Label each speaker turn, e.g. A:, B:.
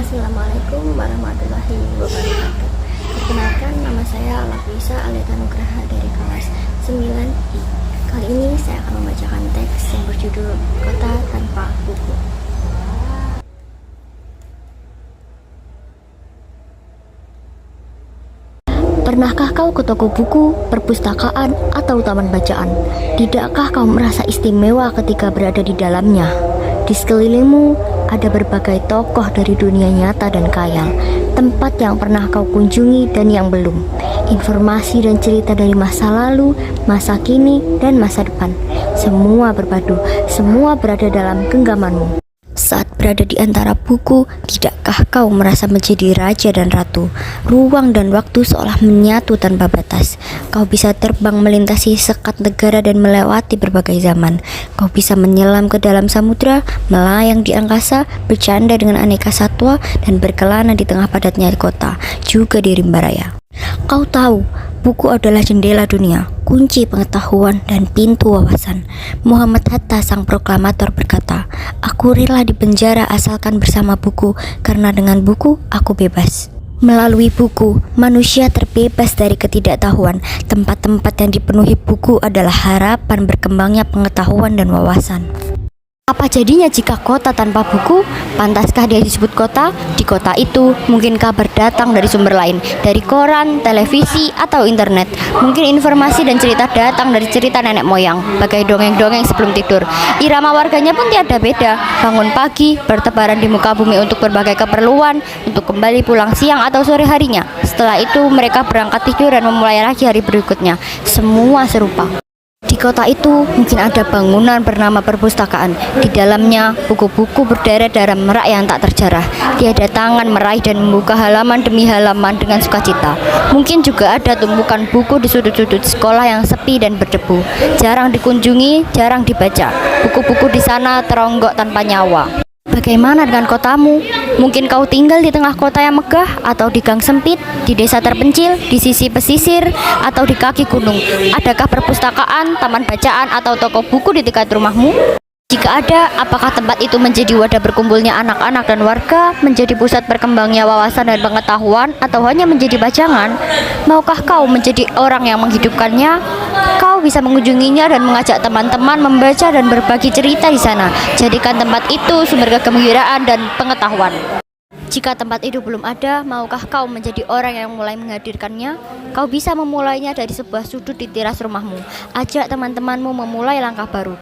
A: Assalamualaikum warahmatullahi wabarakatuh. Perkenalkan, nama saya Lapisa Aleta Nugraha dari kelas 9I. Kali ini saya akan membacakan teks yang berjudul Kota Tanpa Buku. Pernahkah kau ke toko buku, perpustakaan, atau taman bacaan? Tidakkah kau merasa istimewa ketika berada di dalamnya? Di sekelilingmu ada berbagai tokoh dari dunia nyata dan khayal, tempat yang pernah kau kunjungi dan yang belum, informasi dan cerita dari masa lalu, masa kini, dan masa depan. Semua berpadu, semua berada dalam genggamanmu. Saat berada di antara buku, tidakkah kau merasa menjadi raja dan ratu? Ruang dan waktu seolah menyatu tanpa batas. Kau bisa terbang melintasi sekat negara dan melewati berbagai zaman. Kau bisa menyelam ke dalam samudra, melayang di angkasa, bercanda dengan aneka satwa, dan berkelana di tengah padatnya kota, juga di rimba raya. Kau tahu, buku adalah jendela dunia, kunci pengetahuan, dan pintu wawasan. Muhammad Hatta, sang proklamator, berkata, "Aku rela dipenjara asalkan bersama buku, karena dengan buku aku bebas." Melalui buku, manusia terbebas dari ketidaktahuan. Tempat-tempat yang dipenuhi buku adalah harapan berkembangnya pengetahuan dan wawasan. Apa jadinya jika kota tanpa buku? Pantaskah dia disebut kota? Di kota itu, mungkin kabar datang dari sumber lain, dari koran, televisi, atau internet. Mungkin informasi dan cerita datang dari cerita nenek moyang, bagai dongeng-dongeng sebelum tidur. Irama warganya pun tiada beda. Bangun pagi, bertebaran di muka bumi untuk berbagai keperluan, untuk kembali pulang siang atau sore harinya. Setelah itu, mereka berangkat tidur dan memulai lagi hari berikutnya. Semua serupa. Di kota itu mungkin ada bangunan bernama perpustakaan. Di dalamnya buku-buku berderet dalam merak yang tak terjarah. Tiada tangan meraih dan membuka halaman demi halaman dengan sukacita. Mungkin juga ada tumpukan buku di sudut-sudut sekolah yang sepi dan berdebu. Jarang dikunjungi, jarang dibaca. Buku-buku di sana teronggok tanpa nyawa. Bagaimana dengan kotamu? Mungkin kau tinggal di tengah kota yang megah, atau di gang sempit, di desa terpencil, di sisi pesisir, atau di kaki gunung. Adakah perpustakaan, taman bacaan, atau toko buku di dekat rumahmu? Jika ada, apakah tempat itu menjadi wadah berkumpulnya anak-anak dan warga, menjadi pusat berkembangnya wawasan dan pengetahuan, atau hanya menjadi pajangan? Maukah kau menjadi orang yang menghidupkannya? Kau bisa mengunjunginya dan mengajak teman-teman membaca dan berbagi cerita di sana. Jadikan tempat itu sumber kegembiraan dan pengetahuan. Jika tempat itu belum ada, maukah kau menjadi orang yang mulai menghadirkannya? Kau bisa memulainya dari sebuah sudut di teras rumahmu. Ajak teman-temanmu memulai langkah baru.